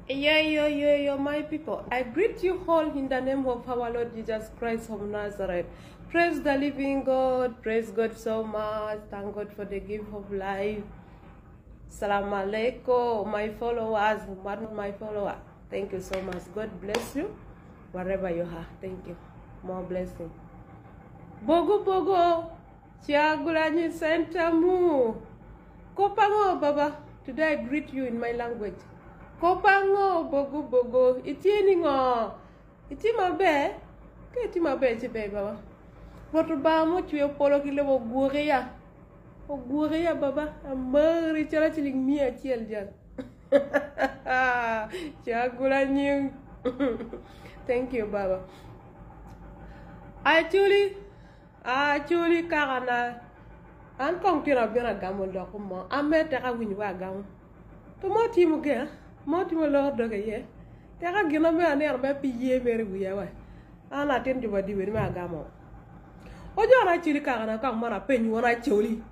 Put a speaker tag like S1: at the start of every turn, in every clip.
S1: Yo, my people. I greet you all in the name of our Lord Jesus Christ of Nazareth. Praise the living God. Praise God so much. Thank God for the gift of life. Salam alaikum, my followers, my follower. Thank you so much. God bless you wherever you are. Thank you. More blessing. Bogo. Chiagulanyi sentamu. Kopango, Baba. Today I greet you in my language. Kopango, bogo. Itiningo. Iti mabe. Ke iti mabe chibe, Baba. Votre bamo tu es polo ki lewo guria. O guria, Baba. Amari chala chiling mia chiel jan. Chiagulanyi. Thank you, Baba. Actually, karana an kong tira bira gamo loko mo ame taka wini wa gamo to mo timu ke mo timu lo do ke ye taka gina me aner me pi ye mere wiya wa ana ten juba di wen ma gamo o jora chiri karana kang mara penyu wona chuli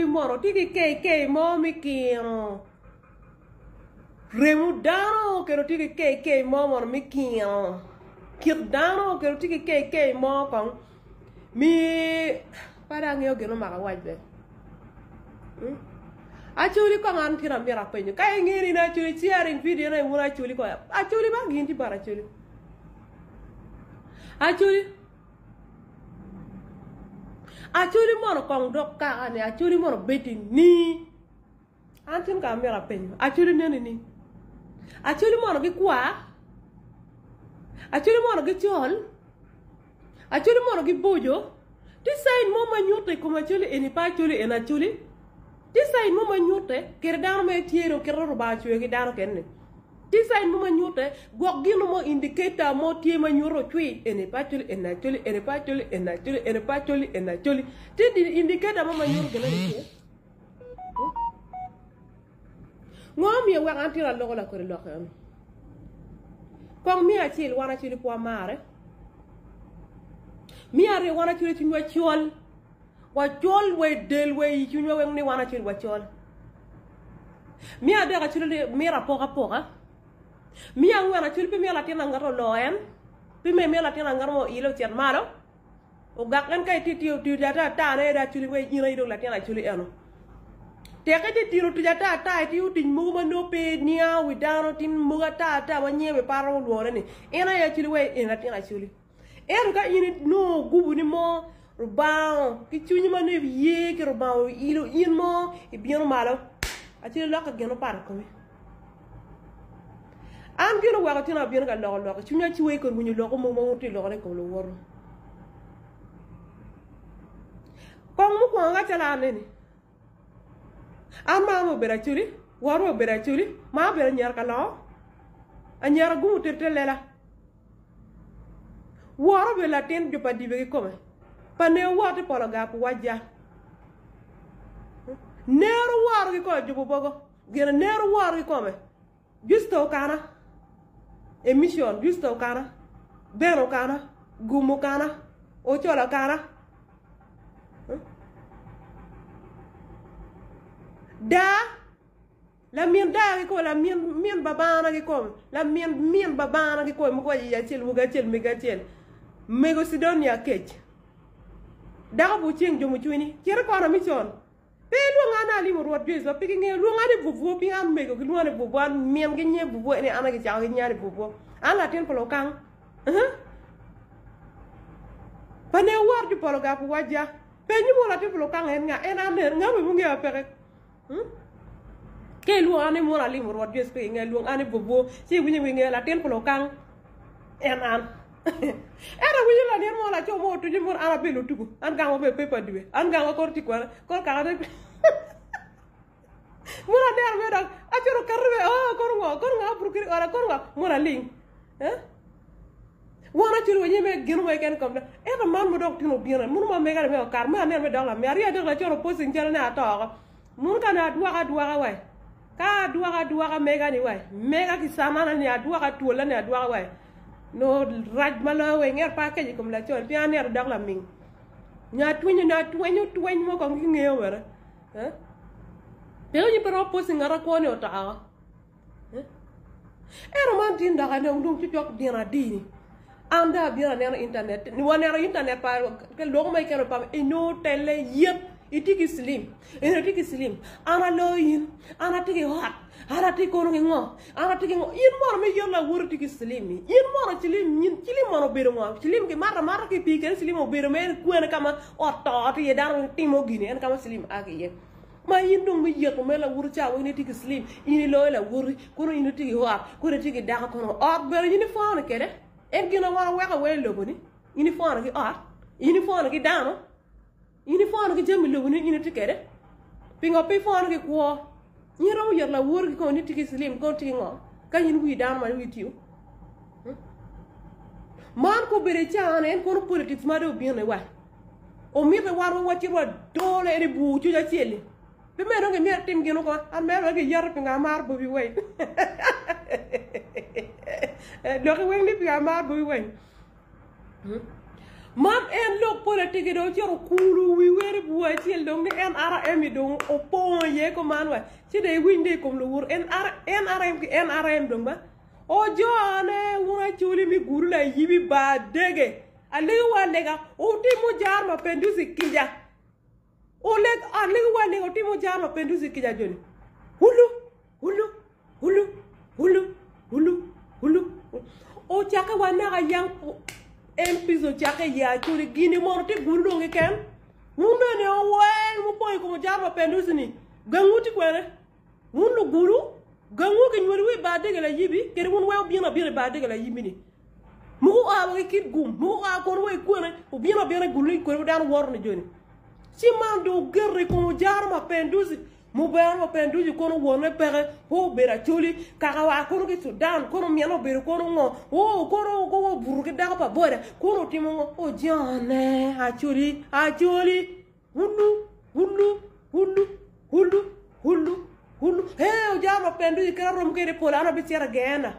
S1: moro tiki ke mo mi kino remu dano ke ro tiki ke mo moro mi kino Kirdano ke tiki ke mo kong mi parang yo geno maka wajbe achuli kong an tira mira penyo kay ngiri na chuli sharing video na mura chuli ko achuli ba ginti para chuli mono kong dok ka ane achuli mono beti ni antin ka mira penyo achuli ni achuli mono ki kwa Actually, mono gi chol. Actually, mono gi bojo. This side mama nyote kuma actually eni pa actually en actually. This side mama nyote kere dano me tiero kere roba chwe gi dano kenne. This side mama nyote gogino mo indicator mo tie ma nyoro chwe eni pa actually en actually eni pa actually en actually eni pa actually en actually. Ti indicator mama nyoro kene ni. Ngom ye wa antira logo la kore logo. Kong mi achil wana chili po amare. Mi are wana chili chunwa chol. Wa chol we del we chunwa we wana chili wa chol. Mi ade ka chili mi rapoka. Mi ang wana chili pi mi latina ngaro loen. Pi me latina ngaro ilo chen malo. O gakan kai titio data ta ne da chili we ina ido latina chili eno. Teka ti tiro tu jata ta ti utin muga no pe nia widano tin muga ta wanye be paro luore ni ena ya chili we ena tina chili eru ka ini no gubu ni mo rubao ki chunyi ma ne ye ki rubao ilo in mo e bieno malo a chili loka geno par ko mi am geno wa tina bieno ga lo chunya chiwe ko munyu lo ko mo ti lo ko lo woro ko mu ko nga chala ne Ama mo bera chuli, waro bera chuli, ma bera nyar kalo. Anyar gumu tertelela. Waro bela ten jopa dibe kome. Pane wate pologa pu waja. Nero waro ki ko jopo bogo. Gena nero waro ki kome. Justo kana. Emission justo kana. Beno kana. Gumu kana. Ochola kana. Da la mien da ko la mien babana ko la mien babana ko mo ko ya chel wuga chel mega chel mego sidonia kech da bu ching jomu chwini kere ko na mission pe lu ngana li mo rot jesu pe nge lu ngani bubu pi am mego lu ngani bubu an mien ge nye bubu ni ana ge chaw ge nyaari bubu ala ten polo kang pane war ju polo ga pu waja pe nyu mo la ten polo kang en nga en aner nga mo nge apere ke lu ane mo la li mo rot jesu pe nge lu ane bubu si bu nge la ten polo kang en an era wi la ne mo la cho mo tu mo ara be lu tugu an ga mo be pepa diwe an ga ko ti ko ka re mo la der me dak a choro karbe ko nga pour kiri ora ko nga mo la ling wana chiro nyeme genu me ken kom era man mo dok tino bien mo ma me ga me kar ma ne me dok la me ari de la choro posing jere na to mo ka na duwa wa ka duwa me ga ni wa me ga ki sama na ni duwa ka to la ni duwa wa no raj malo we nger pa ke kom la chor ti aner dak la ming nya tuwenyo mo ko ngi ngeyo wera Pero ni pero posing ara ko ni ota. man din daga ne ndum ci tok dina dini anda bira ne internet ni wana internet pa ke lo may kero pa ino tele yep itiki slim ino tiki slim ana loyin ana tiki hot ana tiki kono ngo ana tiki ngo yin mor mi yolla wuro tiki slim yin mor slim yin slim mor bero ngo slim ke mara ke pike slim o bero men ku en kama otto ye dar timo gini en kama slim akiye ma yin dum mi yeto mela wuro cha woni tiki slim ini lo la wuro kono ino tiki hot kono tiki daga kono ot bero yin faana kede en gina wara weka we loboni ini faana ki ot ini faana ki dano ini faana ki jemi loboni ini tikede pingo pi faana ki ko ni raw yer la wor ki ko ni tiki slim ko tiki ngo ka yin wi dano ma wi tiu man ko bere chaane en ko politics ma do bien wa o mi be waro wati wa dole ene bu ju ja cieli be me no ngi mer tim gino ko an mer ngi yar pinga mar bo bi way lo ko wen ni pinga mar bo bi way man en lo politique do ci ro kulu wi were bu way ciel dong ni en ara emi dong o pon ye ko man wa ci de winde kom lo wor en ara em dong ba o jone wona ciuli mi guru la yibi ba dege ale wa lega o ti mo jar ma pendu sikija o leg ale wa lega o ti mo jar ma pendu sikija joni hulu o chaka wana ga yang empiso chaka ya ciuli gini morti guru ngi ken wundo ne o wen mo poy ko mo jar ma pendu sini ganguti kwere wundo guru gangu ke nyori wi ba dege la yibi kere won wa bien ba dege la yibi ni mu a wa kit gum mu a ko way ko ne o bien gulu ko dan wor ne joni si mando gerre ko jar ma penduzi mu ba ma penduzi ko no won pere ho bera choli ka wa ko ke Sudan ko no miano bere ko no ngo o ko no ko buru ke da pa bore ko no timo o jone a choli hulu o jama penduzi kera rom kere pola ana bitiara gena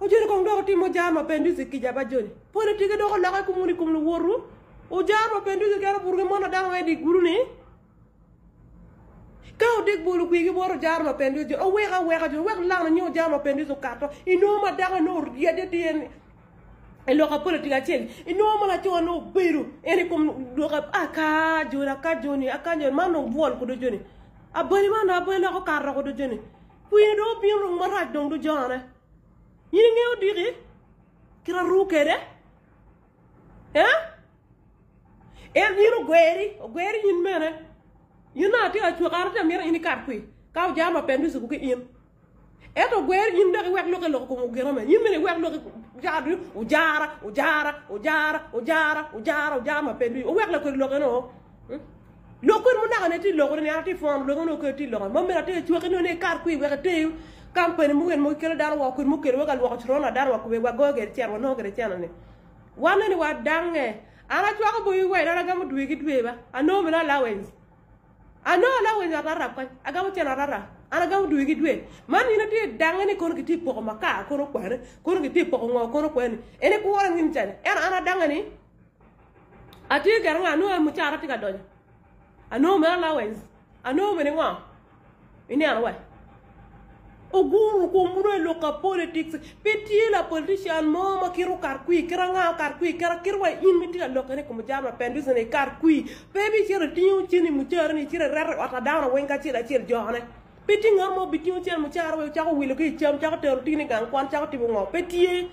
S1: o jere ko ndo timo jama penduzi ki jaba joni politique do ko la ko muni kum lu woru o jama penduzi kera burge mona da wedi guru ni ka o deg bolu ki boro jama penduzi o wega jo weg la na nyo jama penduzi kato ino ma da no riede tien e lo ka politique atel ino ma la to no beru ene kum do ka aka jora ka joni aka joni mano bol ko do joni abali mana abali ko karra ko do jeni puyi do biiro maraj dong do jana yini ngew diri kira rukere yino gweri yin mene yina ti a chuqarta mera ini karpui kaw jama pendu su ko in eto gweri yin de wek lo ko mo gero men yin mene wek lo jaadu o jara jama pendu o wek la ko lo no lokor mo naga neti lokor ni ati fon lo ngono ko ti lo mo mera te chuwa no ne kar kuy wega te campagne mu ngeen mo kelo dar wa ko mo kelo wagal wa ko rona dar wa ko wa goger tiar wa no gere tiar ne wana ni wa dange ana chuwa ko boy wa dara ga mo duwe gi duwe ba ano mena lawens ata rap kan aga mo tiar rara ana ga mo duwe gi duwe man ni nati dange ni ko ko ti poko maka ko ro kware ko ro ti poko ngo ko ro kwani ene ko wara ngin tane ana dange ni ati garanga no mo tiara ti ga doñ ano me allowance ano me ngwa ini ana wa oguru ko muro loka politics petit la politician mama kiro karkui kiranga karkui kirwa imiti la loka ne ko jama pendus ne karkui baby chira tinyo chini muchar ni chira rar ata dawna wenka chira chir johane petit ngamo bitinyo chira muchar we chako wilo ki cham chako ter tini gan kwan chako tibo ngo petit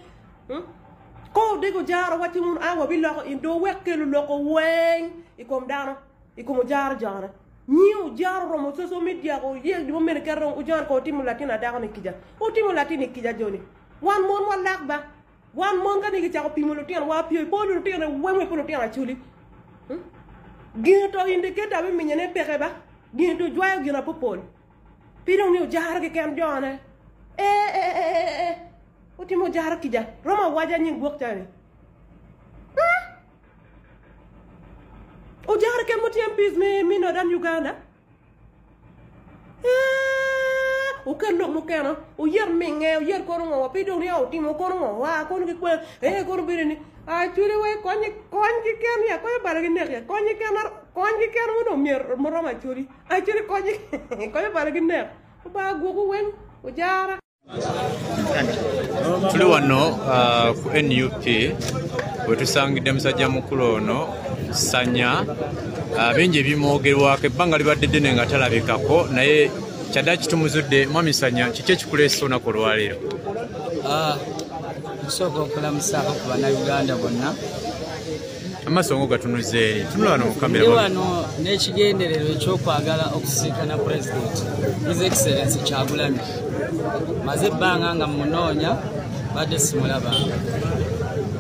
S1: ko de ko jara wati mun awa bi loko indo wekkelu loko wen ikom dano ikomo jar jara niu jar romo so media ko ye di mo men karro o jar ko timu latina da ko kija o timu latini kija joni wan mon wala ba wan mon ka ni ko pimu lo tian wa pio po lo tian we me po lo tian chuli gento inde ke da me nyane pere ba gento joyo gina popol pidong ni o jar ke kan jona o timu jar kija roma waja nyi gokta ni o jara ke moti MPs me no dan Uganda o kello mo kena o yer minge o yer ko ngo pe do ni o timo ko ngo wa ko ni ko ko be ni a churi we ko ni ken ya ko bala gi nek ko ni ken no mer mo rama churi a churi ko ni bala gi nek ba go wen o jara
S2: Tuli wano ku NUP wetusangidde musajja mukulu ono Sanya bingi ebimwogerwako ebbanga libadde ddene nga talabikako naye kyadda kitumuzudde mwami Sanya kiki ekikuleese olunaku olwaleero?
S3: Nsooka okulamusaako ku bannayuganda bonna.
S2: Amaaso ngo gatunuze eri tunula wano kamera
S3: wano n'ekigenderero ekyokwagala okusinkana pulezidenti His Excellency Kyagulanyi. Maze ebbanga nga munoonya badde simulabanga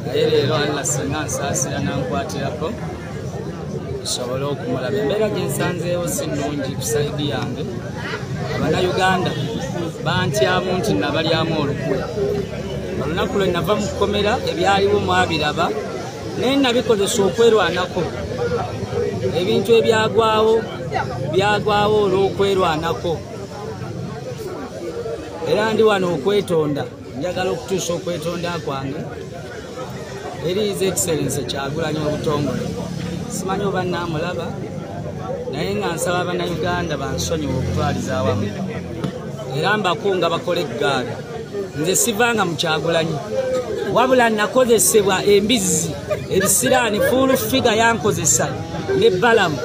S3: naye leero Allah singa nsaasira nankwatirako nsobole okumulaba. Embeera gye nsanzeewo si nnungi ku sayidi yange. Abannayuganda bantyamu nti nabalyamu olukwe. Olunaku lwe nava mu kkomera ebyaliwo mwabiraba naye nabikozesa okwerwanako. Ebintu byagwawo olw'okwerwanako. Era ndi wano okwetonda, njagala okutuusa okwetonda kwange eri His Excellency Kyagulanyi obutongole. Simanyi oba naamulaba naye nga nsaba Abannayuganda bansonyiwe okutwaliza awamu era mbakunga bakole eggaali. Nze sivanga mu Kyagulanyi wabula nakozesebwa embizzi ebisiraani fuulu figa yankozesa n'ebbalamu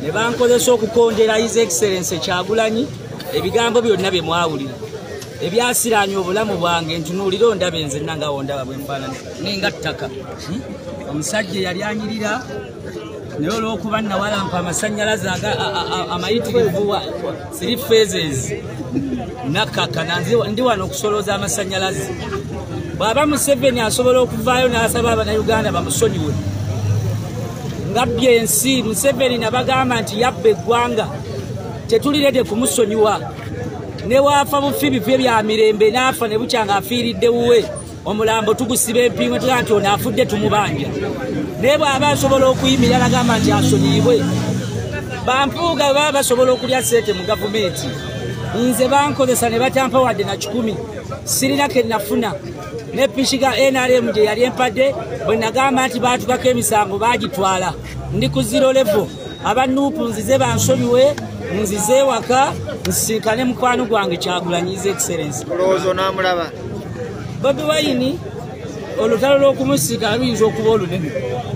S3: ne bankozesa okukondera His Excellency Kyagulanyi ebigambo byonna bye mwawulira ebyasiraanya obulamu bwange. Ntunuulira ondaba enze nangawo ndaba bwe nfaanana nenga ttaka. Omusajja yali anyirira naye olw'okuba nawalampa amasannyalaze amayitirivu 3 phases nakakana ndi wano okusolooza amasannyalaze. Bw'aba Museveni asobola okuvaayo n'asaba Abannayuganda bamusonyiwe ngabbye ensi. Museveni nabagamba nti yabba eggwanga tetulirede kumusonyiwa. Ne waafa bufi bifye bya mirembe n'afa ne bukya ng'afiiridde wuwe omulambo tugusiba empingo tuga nti ono afudde tumubanja. Naye bw'aba asobola okuyimirira nagamba nti asonyiyibwe. Bampuuga baba basobola okulya ssente mu gavumenti. Nze bankozesa ne batampa wadde na 10 sirina ke nafuna. Ne pishiga NRM gye yali empadde bwe nagamba nti baatukako emisango baagitwala. Ndi ku 0 level. Abanuupu nzize bansonyiwe nzize waka nsinkane mukwano gwange Kyagulanyi His Excellency.
S4: Olowooza n'amulaba
S3: Bobi Wine olutalo lw'okumusiika luyinza okuba olunene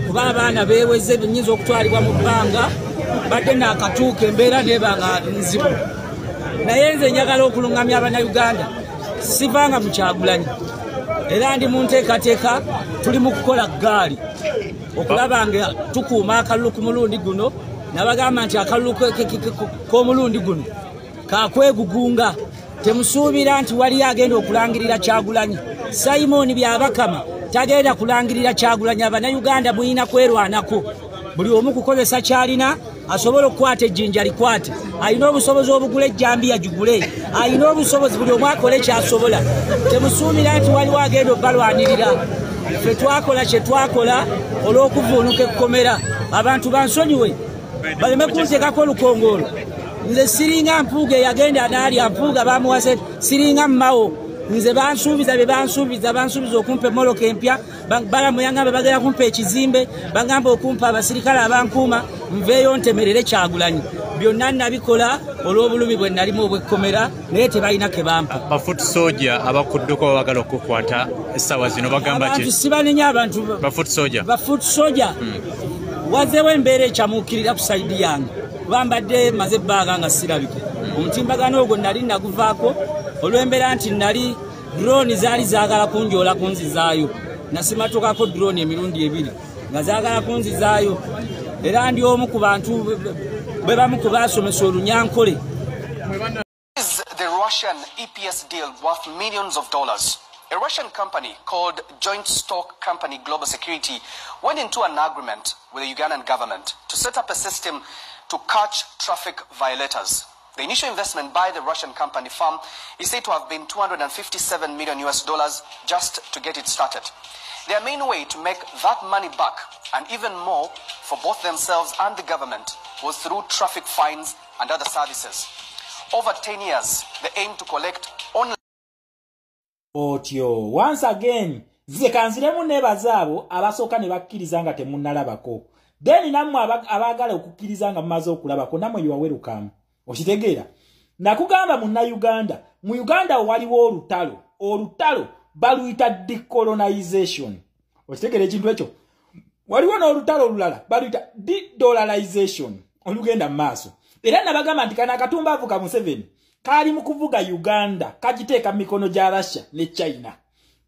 S3: kuba abaana beeweze binyinza okutwalibwa mu bbanga badde n'akatuuka embeera n'ebanga nzibu. Naye nze njagala okulungamya Abannayuganda sivanga mu Kyagulanyi era ndi mu nteekateeka tuli mu kukola ggaali okulaba nga tukuuma akalulu ku mulundi guno. Nabagamba nti akalulu k'omulundi guno kakwegugunga. Temusuubira nti wali agenda okulangirira Kyagulanyi. Simon Byabakama tagenda kulangirira Kyagulanyi. Abannayuganda muyina kwerwanako. Buli omu kukozesa kyalina asobola okukwata ejjinja likwate. Alina obusobozi obugula ejjambiya gigule. Alina obusobozi buli omu akole kyasobola. Temusuubira nti waliwo agenda obalwanirira. Ffe twakola kye twakola olw'okuvuunuka ekkomera. Abantu bansonyiwe baleme kunteekako olukongolo. Nze siringa Mpuuga eyagenda n'alya Mpuuga bamuwase siringa Mao. Nze bansuubiza bye bansuubiza okumpa emmoloka empya. Balamu yangamba bagenda kumpa ekizimbe bagamba okumpa abasirikale abankuuma nveeyo ntemerere Kyagulanyi. Byonna nabikola olw'obulumi bwe nalimu obw'ekkomera naye tebalina ke bampa.
S2: Bafoot soldier abakudduko babagala okukwata essaawa zino bagamba ki?
S3: Sibanenya abantu
S2: Bafoot
S3: soldier wazeewo embeera ekyamuukirira ku sayidi yange bambadde maze ebbanga nga sirabika. Omutimbagano ogwo nali naguvaako olw'embeera nti nali drone zaali zaagala kunjoola kunzizaayo. Nasimatokako drone emirundi 2 nga zaagala kunzizaayo era ndi omu ku bantu bwe bamu ku baasomesa olunyankole.
S5: The Russian EPS deal worth millions of dollars. A Russian company called Joint Stock Company Global Security went into an agreement with the Ugandan government to set up a system to catch traffic violators. The initial investment by the Russian company firm is said to have been $257 million just to get it started. Their main way to make that money back and even more for both themselves and the government was through traffic fines and other services. Over 10 years, they aim to collect only
S6: Otyo, once again, zize kanziremu nebazaabo abasooka ne bakkiriza nga temunnalabako. Then nammwe abaagala okukkiriza nga mumaze okulabako nammwe you are welcome. Okitegeera? Nakugamba Munnayuganda mu Uganda waliwo olutalo baluyita decolonization okitegera ekintu ekyo waliwo n'olutalo olulala baluyita de-dollarization olugenda mu maaso era nabagamba nti kana akatumba avuga Museveni kali mu kuvuga Uganda kagiteeka mu mikono gya Russia ne China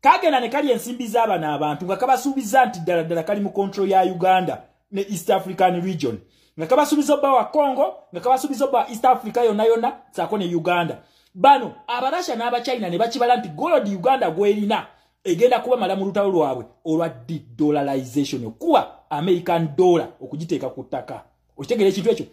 S6: kagenda ne kali ensimbi z'abana abantu nga kabasuubiza nti ddala kali mu control ya Uganda ne East African region nga kabasuubiza obba wa Congo nga kabasuubiza obba East Africa yonna saako ne Uganda bano abarasha n'aba China ne bakibala nti gold Uganda gwelina egenda kuba mala mu lutalo lwabwe olwa de-dollarization kuba American dollar okugiteeka ku ttaka okitegera ekintu ekyo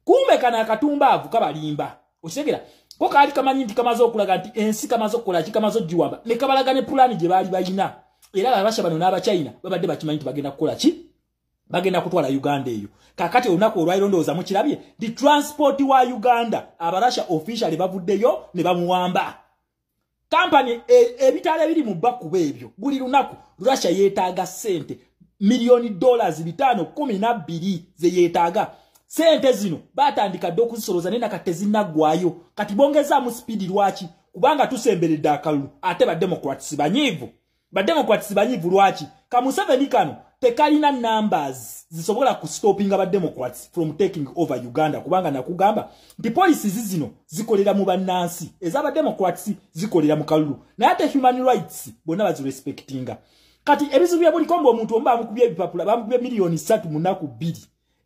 S6: kumbe kana akatumba avu kabalimba okitegera ko kali kamanyi nti kamaze okulaga nti ensi kamaze okukola kikamaze ogiwamba ne kabalaga ne pulani gye baali bayina era abarasha bano n'aba China babadde bakimanyi nti bagenda kukola ki bagenda kutwala Uganda eyo kakati olunaku olwaliro ndowooza mukirabye di transport wa Uganda abarasha officially bavuddeyo ne bamuwamba company ebitala ebiri mu bakuba ebyo buli lunaku Russia yeetaaga sente milioni dollars 512 ze yeetaaga sente zino batandika dde okuzisoloza naye nakati tezinnaggwayo kati bongeza mu speed lwaki kubanga tusemberedde akalulu ate bademocrats banyiivu lwaki Museveni kano tekalina numbers zisobola ku stopping aba democrats from taking over Uganda kubanga nakugamba nti policies zino zikolera mu bannansi ezaba democrats zikolera mu kalulu naye ate human rights bonna bazirespectinga kati ebizibu bya buli kombo omuntu omba amukubye ebipapula bamukubye milioni 3 mu nnaku 2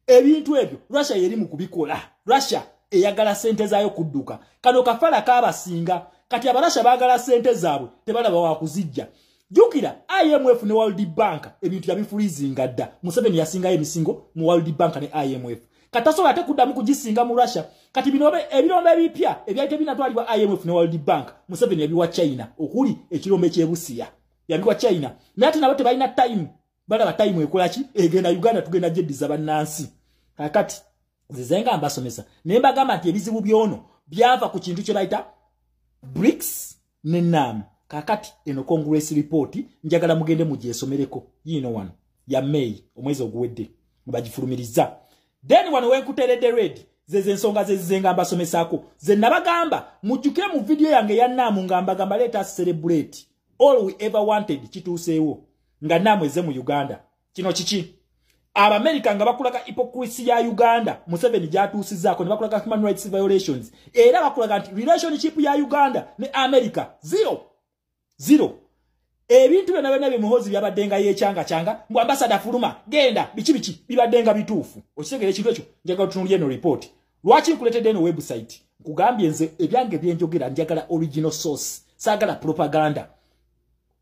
S6: ebintu ebyo Russia yeri mu kubikola Russia eyagala sente zaayo kudduka kano kafala kabasinga kati abarasha bagala sente zaabwe tebalaba wa kuzijja jukira IMF ne World Bank ebintu yabifulizinga dda Museveni yasingayo emisingo mu World Bank ne IMF katasobola ate kuddamu kugisinga mu Russia kati bino ebirombe ebipya ebyaite binatwalibwa IMF ne World Bank Museveni yabiwa China okuli ekirombe ky'ebusiya yabiwa China naye ate nabo tebalina time balaba time ekola ki egenda Uganda tugenda jeddiza bannansi kakati zizenga ambasomesa naye bagamba nti ebizibu byono byava ku kintu kye bayita BRICS ne NAM kakati eno Congress report njagala mugende mugyesomereko yino wano ya May omwezi oguwedde mubagifulumiriza then wano wenkuteredde red zeze ensonga zezizenga ambasomesako ze nabagamba mujjukire mu video yange ya NAM ngamba let us celebrate all we ever wanted kituuseewo nga NAM eze mu Uganda kino kiki America nga bakulaga hypocrisy ya Uganda Museveni gyatuusizaako ne bakulaga human rights violations era bakulaga nti relationship ya Uganda ne America zero ebintu byonna bimuhozi byabaddenga yekyanga ngu ambassador fuluma genda biki bibaddenga bituufu okitegera ekintu ekyo njagala tutunulye eno report lwaki nkuletedde eno website nkugambye nze ebyange byenjogera njagala original source saagala propaganda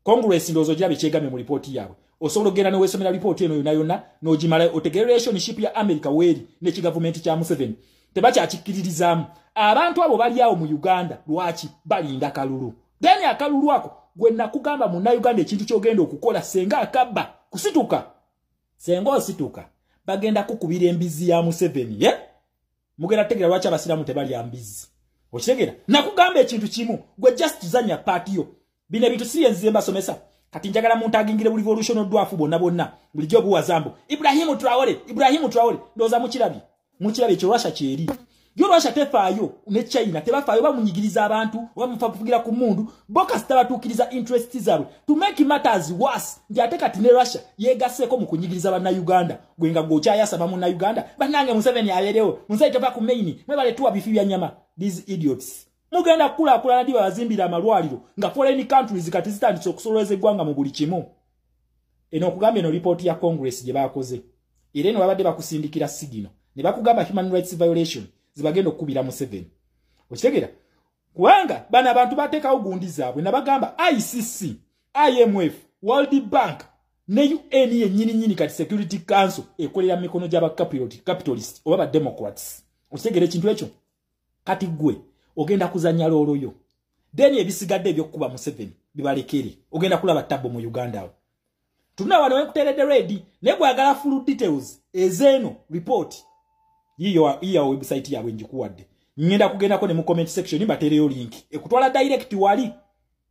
S6: Congress ndowooza ogiraba ekyegamye mu report yaabwe osobola okugenda neweesomera report eno yonna n'ogimala otegera relationship ya America weeri n'ekigavumenti kya Museveni tebakyakikkiririzaamu abantu abo bali awo mu Uganda lwaki balinda kalulu then akalulu ako gwe nakugamba munna Uganda ekintu kyogenda okukola senga akabba kusituka senga osituka bagenda kukubira embizi ya Museveni mugenda tegera lwaki abasiramu tebali ambizi okitegera nakugamba ekintu kimu gwe just zanya party yo bino ebintu siyenzize mbasomesa kati njagala muntu agingire buli revolution dwafu bonna bulijjo buwazambo Ibrahim Traore ndoza mukirabye ekyo Russia kyeri yo Russia tefaayo ne China tebafaayo bamunyigiriza abantu bamufafugira ku mundu boka sitabatukiriza interest zaabwe to make matters worse nti ate kati ne Russia yegaseko mu kunyigiriza bana Uganda gwenga gokyayasaba mu na Uganda banange Museveni aberewo musaite va ku main mwebale tuwa bifi bya nyama these idiots mugenda kula ndi bazimbira amalwaliro nga foreign countries kati zitandise okusoloweza eggwanga mu buli kimu eno okugamba eno report ya Congress gye bakoze era eno babadde bakusindikira sigino ne bakugamba human rights violation zibagenda okubira Museveni okitegera kubanga bana abantu bateekawo gundi zaabwe nabagamba ICC IMF World Bank ne UN yennyini kati Security Council ekolera mu mikono gy'aba capitalist oba ba democrats okitegera ekintu ekyo kati gwe ogenda kuzanya loloyo then ebisigadde ebyokuba Museveni bibalekere ogenda kulaba tabbo mu Uganda awo tuna wano wenkuteredde ready ne gwagala full details ezeno report yiyo website yabwe njikuwadde ngenda kugendako ne mu comment section mbatereyo link ekutwala direct wali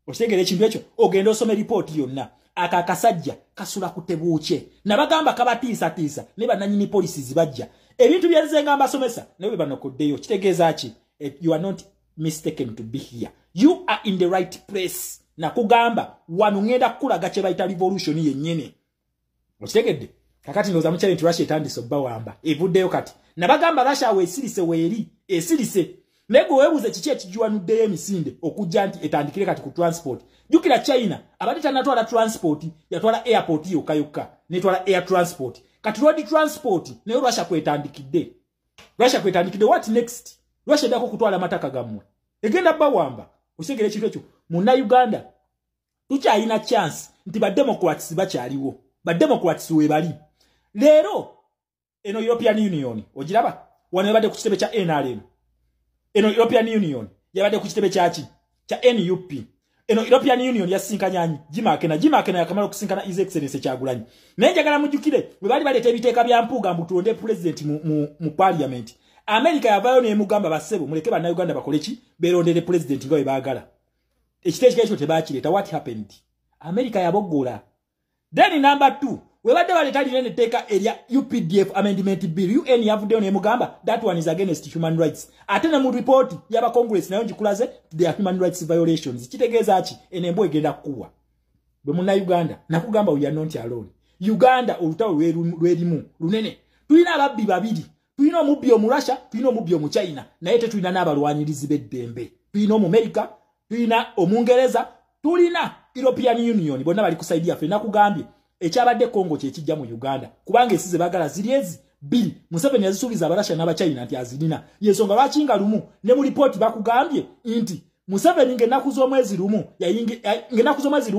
S6: okitegera ekintu ekyo ogenda osome report yonna akakasajja kasula kutebuuche nabagamba kabatiisa ne bananyini policies bajja ebintu byezenga ambasomesa nawe banokoddeyo kitegeeza ki you are not mistaken to be here. You are in the right place. Nakugamba wano ngenda kulaga kye bayita revolution yennyini. Okitegedde? Kakati ndoza mukyale nti Russia etandise obbawamba. Evuddeyo kati. Nabagamba Russia weesirise weeri. Esirise. Nego webuze kiki ekijuwanuddeyo emisinde okujja nti etandikire kati ku transport. Jukira China abadde tanatwala transport yatwala airport yokka netwala air transport. Kati road transport nayo Russia kwetandikidde. Russia kwetandikidde what next? Russia dako kutwala mataka gammwe. Egenda bawamba. Osegere kintu ekyo. Muna Uganda tukyalina chance nti ba democrats bakyaliwo. Ba democrats we bali. Lero eno European Union ogiraba wano yabadde ku kitebe kya NRM. Eno European Union yabadde ku kitebe kyaki kya NUP. Eno European Union yasinkanyanyi Jimakena yakamala okusinkana His Excellency Kyagulanyi. Naye njagala mujjukire bwe bali baleeta ebiteeka bya mpuuga mbutonde president mu parliament. America yavayo ne mugamba basebo muleke bana Uganda bakole ki berondere president nga baagala. Ekiteeki ekyo tebakireeta. What happened? America yabogola. Then number 2 webadde baleeta linene teeka erya UPDF amendment bill UN yavuddeyo ne mugamba that one is against human rights. Ate ne mu report yaba Congress nayo njikulaze their human rights violations. Kitegeeza ki enembo egenda kuwa. Bwe muna Uganda nakugamba we are not alone. Uganda olutawo lwerimu lunene. Tulina ababbi babiri. Tulina omubbi omu Russia, tulina omubbi omu China. Naye tetulina n'abalwanyirizi b'eddembe. Tulina omu America, tulina Omungereza, tulina European Union. Bonna bali kusaidia ffe nakugambye. Ekyabadde Congo kye kijja mu Uganda. Kubanga esize bagala ziriezi bili. Museveni yazisuubiza abarasha n'abachina nti azirina. Yensonga lwaki nga lumu ne mu report bakugambye nti Museveni ng'ennaku z'omwezi lumu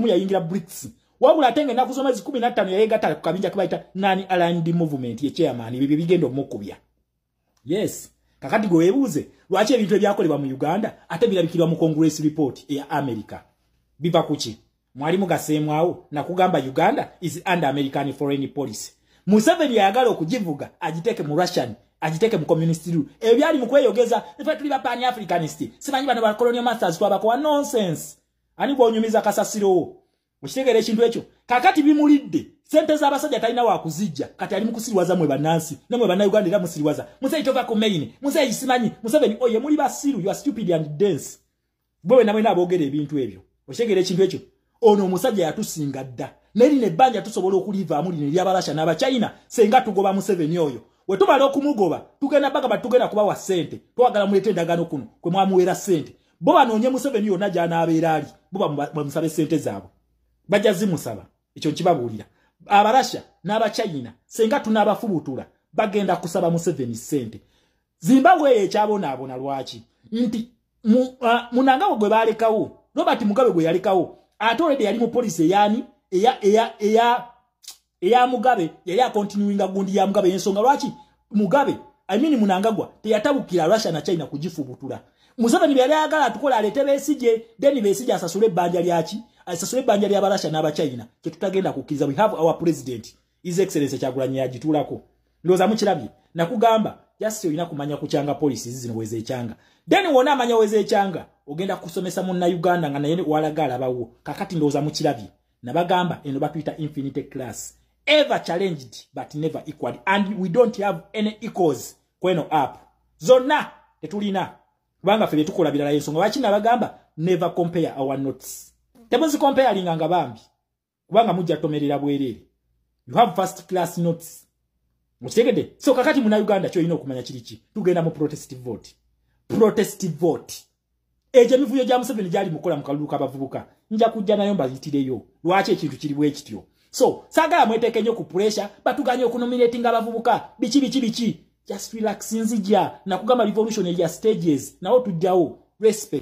S6: yayingira BRICS. Wabula ate ng'ennaku z'omwezi 15 yayegatta ku kabinja kibayita non-aligned movement ye chairman ebyo bigenda omukubya. Yes. Kakati gwe weebuuze lwaki ebintu ebyakolebwa mu Uganda ate birabikirwa mu Congress report eya America. Biva kuki? Mwalimu gasemwawo nakugamba Uganda is under American foreign policy. Museveni yagala okugivuga agiteke mu Russian, agiteke mu communist rule. Ebyali mu kweyogeza efe tuli ba pan Africanist. Simanyi bano ba colonial masters twabako nonsense. Ani bwonyumiza kasasiro. Mukitegere ekintu ekyo. Kakati bimulidde. Sente z'abasajja talina wa kuzijja. Kati ali mu kusiriwaza mwe bannansi. Namwe banna Uganda era musiriwaza. Musayi tova ku main. Musayi simanyi. Museveni oye muli basiru. You are stupid and dense. Bwe namwe nabogere ebintu ebyo. Mukitegere ekintu ekyo. Ono omusajja yatusinga dda. Neri ne banja tusobola okulivaamu lino lyabalasha n'abachina senga tugoba Museveni oyo. We tumala okumugoba tugenda baga batugenda kubawa sente. Twagala mulete endagaano kuno kwe mwamuwera sente. Bo banoonye Museveni yonna gy'anaaba abeera ali. Bo bamusabe sente zaabwe. Bajja zimusaba. Ekyo nkibabuulira. Abalasha n'abachina senga tunaabafubutura bagenda kusaba Museveni sente. Zimbabwe ekyabonaabona lwaki? Nti Munangagwa gwe baalekawo. Robert Mugabe gwe yalekawo. Ate already yali mu police yani eya Mugabe yali continuing gundi ya Mugabe ensonga lwaki Mugabe Munangagwa teyatabukira Russia na China kujifubutula. Museveni yali agala atukola alete besije deni besije asasule ebbanja lyaki asasule ebbanja lya Russia n'aba China kye tutagenda kukkiriza. We have our president His Excellency Kyagulanyi yagitulako ndoza mukirabye nakugamba just olina kumanya kuchanga policies zino weze ekyanga then wona amanya weze ekyanga ogenda kusomesa munna Uganda nga naye walagala bawo kakati ndoza mukirabye nabagamba eno batwita infinite class ever challenged but never equaled and we don't have any equals kweno up zonna tetulina kubanga ffe tukola birala yensonga lwaki nabagamba never compare our notes temuzi compare linganga bambi kubanga mujja tomerera bwerere you have first class notes. Mutegede so kakati muna Uganda kyo ino okumanya kiriki tugenda mu protestive vote eje mivuyo gya Museveni gyali mukola mukaluka abavubuka nja kujja nayo mbazitireyo lwaki ekintu kiri bwe kityo so sagala mweteke nyo ku pressure batuganye okunominating abavubuka bichi just relax nzija na kugamba revolution ya stages nawo tujjawo respect.